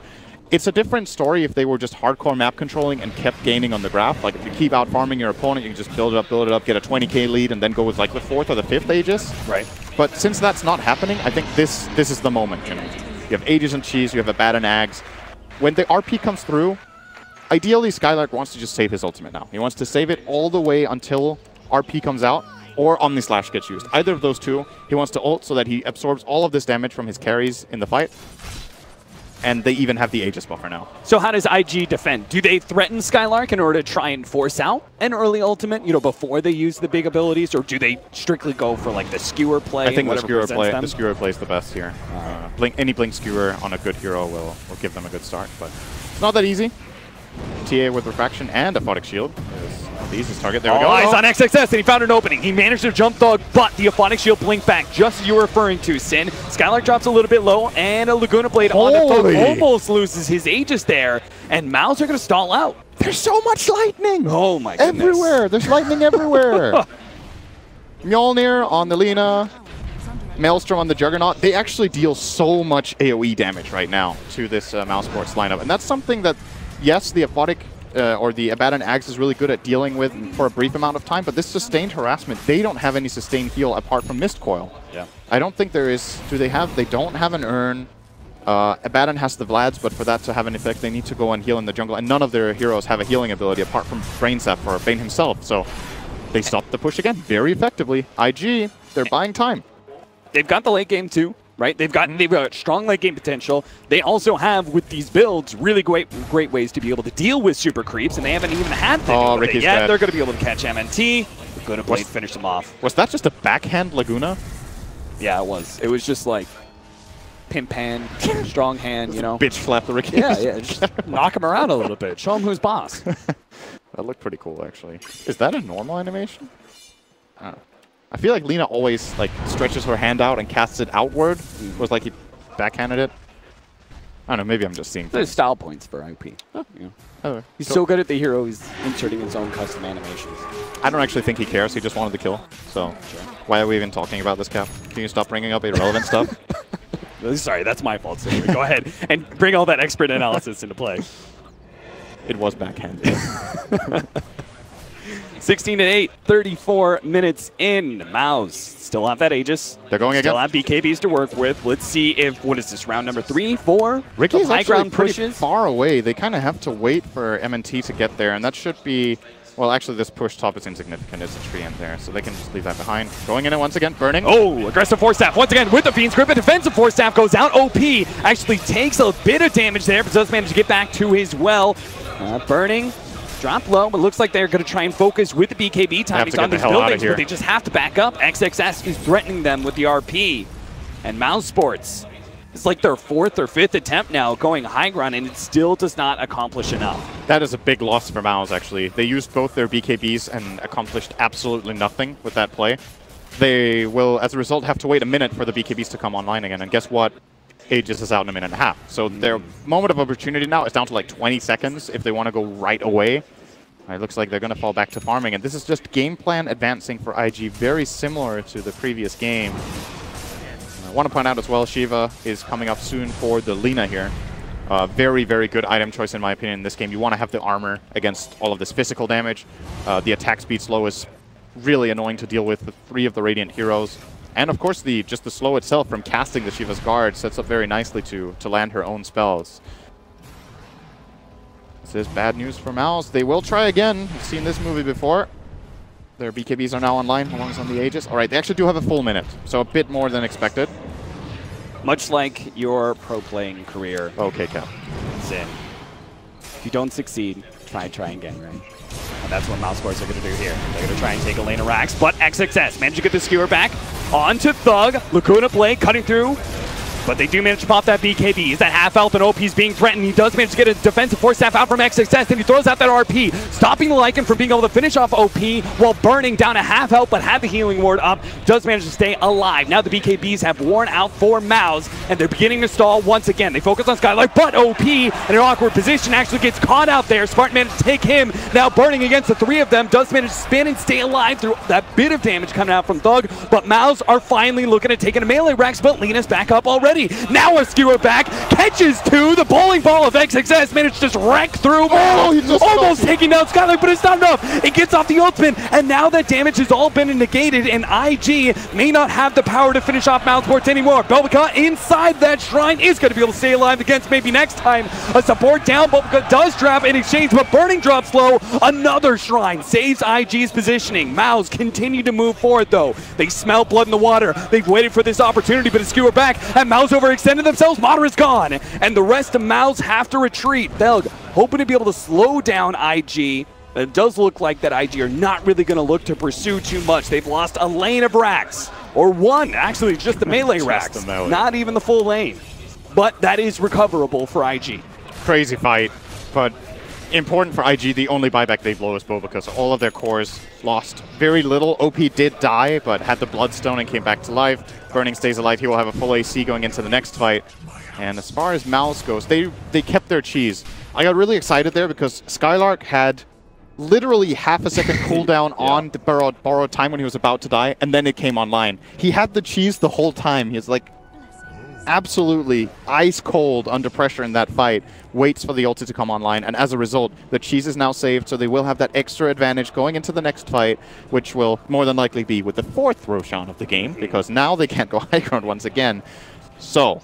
It's a different story if they were just hardcore map controlling and kept gaining on the graph. Like if you keep out farming your opponent, you can just build it up, get a 20k lead, and then go with like the 4th or the 5th Aegis. Right. But since that's not happening, I think this is the moment. You know? You have Aegis and Cheese, you have Abad and Ags. When the RP comes through, ideally Skylark wants to just save his ultimate now. He wants to save it all the way until RP comes out, or Omni Slash gets used. Either of those two, he wants to ult so that he absorbs all of this damage from his carries in the fight. And they even have the Aegis buffer now. So how does IG defend? Do they threaten Skylark in order to try and force out an early ultimate, you know, before they use the big abilities, or do they strictly go for like the skewer play? I think the skewer play is the best here. Any blink skewer on a good hero will give them a good start, but it's not that easy. TA with Refraction and Aphotic Shield is These is target. There we go. All eyes on XXS, and he found an opening. He managed to jump Thug, but the Aphonic Shield blinked back, just as you were referring to, Sin. Skylark drops a little bit low, and a Laguna Blade onto Thug almost loses his Aegis there, and Mouz are going to stall out. There's so much lightning. Oh my goodness. Everywhere. There's lightning everywhere. Mjolnir on the Lina. Maelstrom on the Juggernaut. They actually deal so much AoE damage right now to this Mouz Sports lineup. And that's something that, yes, the Aphotic or the Abaddon Axe is really good at dealing with for a brief amount of time, but this sustained harassment, they don't have any sustained heal apart from Mist Coil. Yeah. I don't think there is. Do they have? They don't have an Urn. Abaddon has the Vlads, but for that to have an effect, they need to go and heal in the jungle. And none of their heroes have a healing ability apart from Brainsap or Bane himself. So they stopped the push again very effectively. IG, they're buying time. They've got the late game too, right? They've got strong late game potential. They also have, with these builds, really great ways to be able to deal with super creeps, and they haven't even had to deal with it yet. Dead. They're going to be able to catch MNT. Laguna Blade finish them off. Was that just a backhand Laguna? Yeah, it was. It was just like pimp hand, strong hand, you know. Bitch flap the Ricky. Yeah, just knock him around a little bit. Show him who's boss. That looked pretty cool, actually. Is that a normal animation? I don't know. I feel like Lina always like stretches her hand out and casts it outward. It was like he backhanded it. I don't know, maybe I'm just seeing There's things. style points for IP. Oh, you know. He's so good at the hero, he's inserting his own custom animations. I don't actually think he cares. He just wanted to kill. So why are we even talking about this, Cap? Can you stop bringing up irrelevant stuff? Sorry, that's my fault. So go ahead and bring all that expert analysis into play. It was backhanded. 16-8, 34 minutes in. Mouz still have that Aegis. They're going still again. Still have BKBs to work with. Let's see if, what is this, round number 3, 4? Ricky's high actually ground pretty pushes. far away. They kind of have to wait for MNT to get there, and that should be... Well, actually, this push top is insignificant. It's a tree in there, so they can just leave that behind. Going in it once again, burning. Oh, aggressive Force Staff once again with the Fiend's Grip. A defensive Force Staff goes out. OP actually takes a bit of damage there, but does manage to get back to his well. Burning. Drop low, but looks like they're going to try and focus with the BKB timings on these buildings, but they just have to back up. XXS is threatening them with the RP. And Mouz Sports, it's like their 4th or 5th attempt now going high ground, and it still does not accomplish enough. That is a big loss for Mouz, actually. They used both their BKBs and accomplished absolutely nothing with that play. They will, as a result, have to wait a minute for the BKBs to come online again, and guess what? Aegis is out in a minute and a half. So their moment of opportunity now is down to like 20 seconds if they want to go right away. It looks like they're going to fall back to farming, and this is just game plan advancing for IG, very similar to the previous game. I want to point out as well, Shiva is coming up soon for the Lina here. Very, very good item choice in my opinion in this game. You want to have the armor against all of this physical damage. The attack speed slow is really annoying to deal with 3 of the Radiant heroes. And of course, just the slow itself from casting the Shiva's Guard sets up very nicely to land her own spells. This is bad news for Mouz. They will try again. We've seen this movie before. Their BKBs are now online, along on the Aegis. All right, they actually do have a full minute, so a bit more than expected. Much like your pro playing career. Okay, Cap. Sin. If you don't succeed, try again, right? And that's what Mouz Sports are going to do here. They're going to try and take a lane of Rax, but XXS managed to get the skewer back onto Thug. Laguna Blade cutting through, but they do manage to pop that BKB. He's at half health and OP's being threatened. He does manage to get a defensive Force Staff out from XXS, and he throws out that RP, stopping the Lycan from being able to finish off OP while burning down to half health, but had the healing ward up. Does manage to stay alive. Now the BKBs have worn out for Mouz, and they're beginning to stall once again. They focus on Skylark, but OP in an awkward position actually gets caught out there. Spartan managed to take him. Now burning against the 3 of them. Does manage to spin and stay alive through that bit of damage coming out from Thug, but Mouz are finally looking at taking a melee Rex, but Lina's back up already. Now a skewer back, catches 2, the bowling ball of XXS managed to just wreck through. Almost taking down Skylark, but it's not enough. It gets off the ultimate, and now that damage has all been negated, and IG may not have the power to finish off Mouz Sports anymore. Belvica inside that shrine is going to be able to stay alive against maybe next time. A support down, Belvica does drop in exchange, but burning drops low. Another shrine saves IG's positioning. Mouz continue to move forward though. They smell blood in the water. They've waited for this opportunity, but a skewer back, and Mouz overextended themselves. Madara is gone, and the rest of Mouz have to retreat. Belg hoping to be able to slow down IG. It does look like that IG are not really going to look to pursue too much. They've lost a lane of Rax, or one, actually, just the melee Rax, not even the full lane. But that is recoverable for IG. Crazy fight, but important for IG, the only buyback they blow is bo, because all of their cores lost very little. OP did die, but had the Bloodstone and came back to life. Burning stays alive. He will have a full AC going into the next fight. And as far as Mouz goes, they kept their cheese. I got really excited there because Skylark had literally half a second cooldown on the borrowed time when he was about to die, and then it came online. He had the cheese the whole time. He was like absolutely ice cold under pressure in that fight, waits for the ulti to come online, and as a result, the cheese is now saved, so they will have that extra advantage going into the next fight, which will more than likely be with the 4th Roshan of the game, because now they can't go high ground once again. So,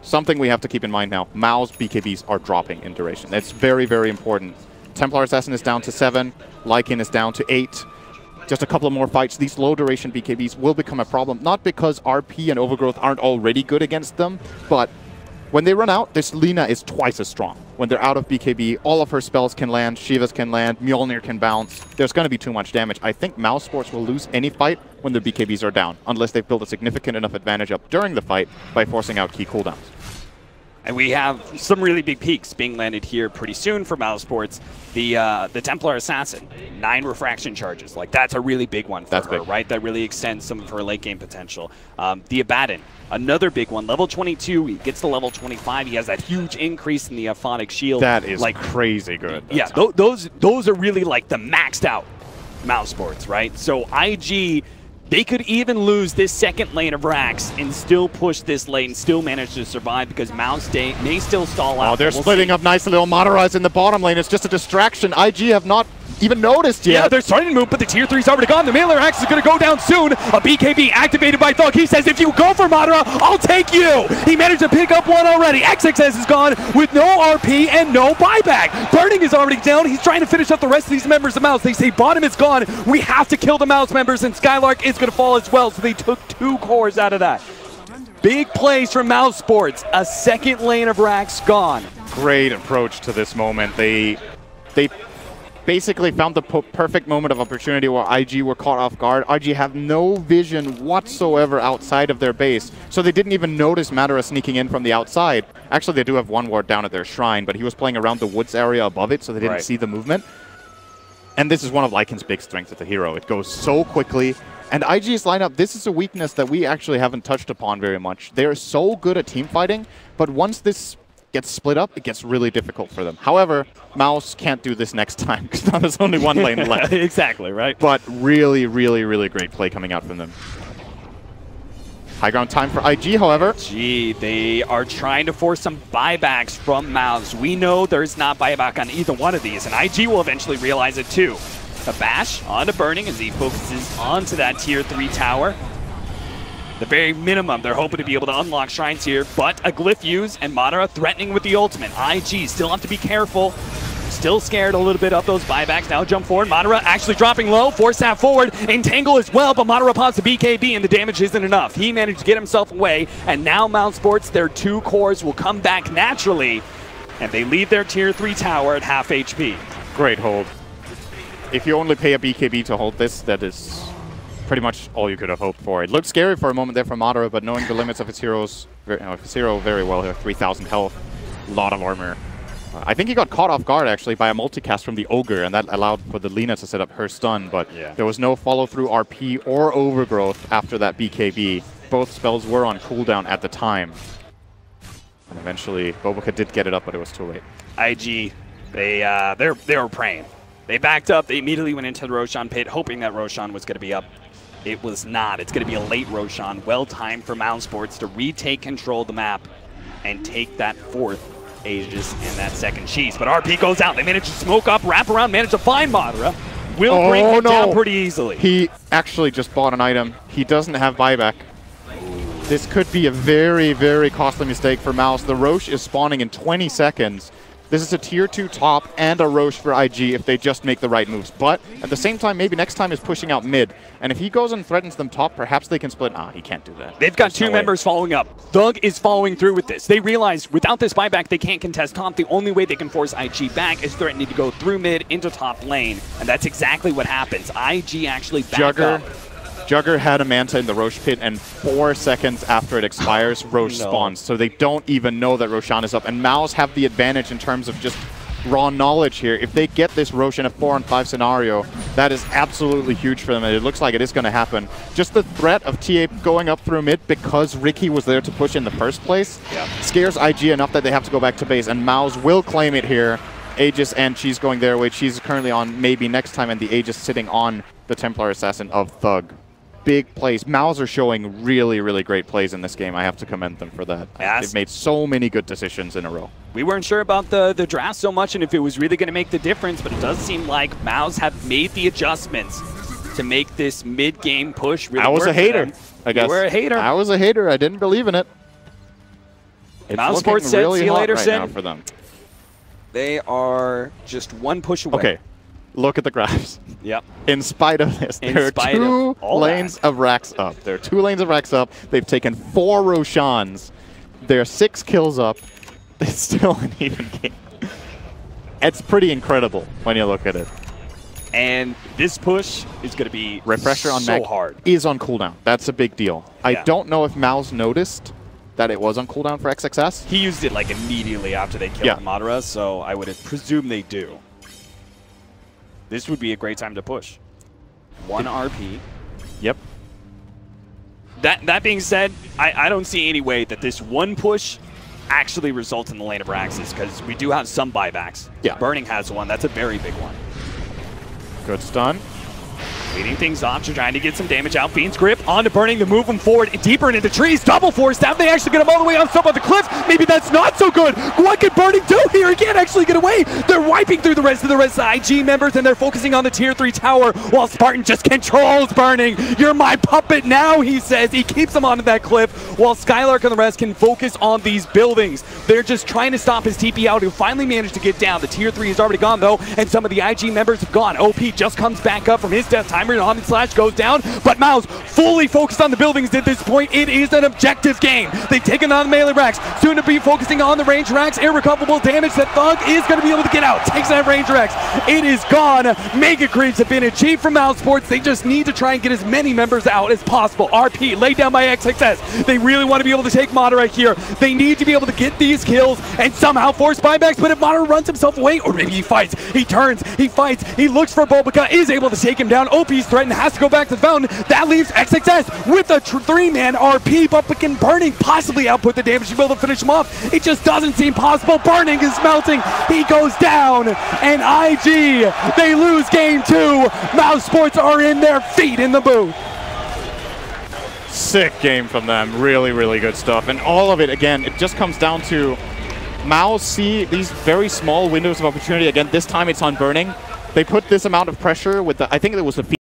something we have to keep in mind now, Mouz BKBs are dropping in duration. That's very, very important. Templar Assassin is down to 7, Lycan is down to 8. Just a couple of more fights, these low duration BKBs will become a problem, not because RP and Overgrowth aren't already good against them, but when they run out, this Lina is twice as strong. When they're out of BKB, all of her spells can land, Shiva's can land, Mjolnir can bounce. There's going to be too much damage. I think Mouz Sports will lose any fight when their BKBs are down, unless they've built a significant enough advantage up during the fight by forcing out key cooldowns. And we have some really big peaks being landed here pretty soon for Mouz Sports. The Templar Assassin, 9 refraction charges. Like, that's a really big one for her, right? That really extends some of her late game potential. The Abaddon, another big one. Level 22, he gets to level 25. He has that huge increase in the Aphonic Shield. That is like crazy good. Yeah, those are really like the maxed out Mouz Sports, right? So IG, they could even lose this second lane of Rax and still push this lane, still manage to survive because Mouz may still stall out. Oh, they're splitting up nicely. Little Madara's in the bottom lane. It's just a distraction. IG have not even noticed yet. Yeah, they're starting to move, but the tier 3's already gone. The melee axe is going to go down soon. A BKB activated by Thug. He says, if you go for Madara, I'll take you. He managed to pick up one already. XXS is gone with no RP and no buyback. Burning is already down. He's trying to finish up the rest of these members of Mouz. They say bottom is gone. We have to kill the Mouz members, and Skylark is going to fall as well. So they took 2 cores out of that. Big plays from Mouz Sports. A second lane of Rax gone. Great approach to this moment. They basically found the perfect moment of opportunity where IG were caught off guard. IG have no vision whatsoever outside of their base, so they didn't even notice Madara sneaking in from the outside. Actually, they do have one ward down at their shrine, but he was playing around the woods area above it, so they didn't see the movement. And this is one of Lycan's big strengths as a hero. It goes so quickly. And IG's lineup, this is a weakness that we actually haven't touched upon very much. They are so good at team fighting, but once this gets split up, it gets really difficult for them. However, Mouz can't do this next time because now there's only one lane left. Exactly, right? But really, really, really great play coming out from them. High ground time for IG, however. They are trying to force some buybacks from Mouz. We know there's not buyback on either one of these, and IG will eventually realize it too. A bash onto Burning as he focuses onto that tier 3 tower. The very minimum, they're hoping to be able to unlock shrines here, but a glyph use and Madara threatening with the ultimate. IG still have to be careful. Still scared a little bit of those buybacks. Now jump forward. Madara actually dropping low. Force that forward. Entangle as well, but Madara pops the BKB and the damage isn't enough. He managed to get himself away, and now Mouz Sports, their 2 cores will come back naturally, and they leave their tier 3 tower at half HP. Great hold. If you only pay a BKB to hold this, that is pretty much all you could have hoped for. It looked scary for a moment there for Madara, but knowing the limits of his heroes, his hero very well here, 3,000 health, a lot of armor. I think he got caught off guard actually by a multicast from the Ogre, and that allowed for the Lina to set up her stun, but there was no follow-through RP or Overgrowth after that BKB. Both spells were on cooldown at the time. And eventually, bo3 did get it up, but it was too late. IG, they were praying. They backed up. They immediately went into the Roshan pit, hoping that Roshan was going to be up. It was not. It's going to be a late Roshan. Well timed for Mouz Sports to retake control of the map and take that 4th Aegis and that 2nd Cheese. But RP goes out. They manage to smoke up, wrap around, manage to find Madara. Will bring him down pretty easily. He actually just bought an item. He doesn't have buyback. This could be a very, very costly mistake for Mouz. The Roche is spawning in 20 seconds. This is a tier 2 top and a Roche for IG if they just make the right moves. But at the same time, maybe next time is pushing out mid. And if he goes and threatens them top, perhaps they can split. Ah, he can't do that. They've got 2 members following up. Thug is following through with this. They realize without this buyback, they can't contest top. The only way they can force IG back is threatening to go through mid into top lane. And that's exactly what happens. IG actually backed up. Jugger had a Manta in the Roche pit, and 4 seconds after it expires, Roche spawns. So they don't even know that Roshan is up. And Mouz have the advantage in terms of just raw knowledge here. If they get this Rosh in a 4-on-5 scenario, that is absolutely huge for them, and it looks like it is going to happen. Just the threat of TA going up through mid because Ricky was there to push in the first place scares IG enough that they have to go back to base, and Mouz will claim it here. Aegis and Cheese going their way. Cheese is currently on maybe next time, and the Aegis sitting on the Templar Assassin of Thug. Big plays. Mouz are showing really, really great plays in this game. I have to commend them for that. They've made so many good decisions in a row. We weren't sure about the draft so much and if it was really going to make the difference, but it does seem like Mouz have made the adjustments to make this mid-game push really work. I was a hater, I guess. You were a hater. I was a hater. I didn't believe in it. It's Mouz Sports said, really see you later, right Sin. now for them. They are just one push away. Okay, look at the graphs. Yep. In spite of this, there are 2 lanes of racks up. There are 2 lanes of racks up. They've taken 4 Roshans. They're 6 kills up. It's still an even game. It's pretty incredible when you look at it. And this push is going to be Refresher on so Meg hard. Is on cooldown. That's a big deal. Yeah. I don't know if Mouz noticed that it was on cooldown for XXS. He used it like immediately after they killed Madara, so I would presume they do. This would be a great time to push. 1 RP. Yep. That being said, I don't see any way that this one push actually results in the lane of Raxes, because we do have some buybacks. Yeah. Burning has one. That's a very big one. Good stun. Leading things off, trying to get some damage out. Fiend's grip onto Burning to move him forward deeper into the trees. Double force down. They actually get him all the way on top of the cliff. Maybe that's not so good. What can Burning do here? He can't actually get away. They're wiping through the rest of the IG members, and they're focusing on the tier 3 tower while Spartan just controls Burning. You're my puppet now, he says. He keeps him onto that cliff while Skylark and the rest can focus on these buildings. They're just trying to stop his TP out, who finally managed to get down. The tier 3 is already gone, though, and some of the IG members have gone. OP just comes back up from his death timer, and Omni Slash goes down, but Mouz fully focused on the buildings at this point. It is an objective game. They've taken on the melee racks, soon to be focusing on the range racks. Irrecoverable damage that Thug is going to be able to get out. Takes that range racks. It is gone. Mega creeps have been achieved from Mouz Sports. They just need to try and get as many members out as possible. RP laid down by XXS. They really want to be able to take Madara here. They need to be able to get these kills and somehow force buybacks, but if Madara runs himself away, or maybe he fights, he turns, he fights, he looks for Bulbika, is able to take him down. OP's threatened, has to go back to the fountain. That leaves XXS with a 3-man RP, but can Burning possibly output the damage to be able to finish him off? It just doesn't seem possible. Burning is melting. He goes down, and IG, they lose game 2. Mouz Sports are in their feet in the booth. Sick game from them. Really, really good stuff. And all of it, again, it just comes down to Mouz see these very small windows of opportunity. Again, this time it's on Burning. They put this amount of pressure with the, I think it was the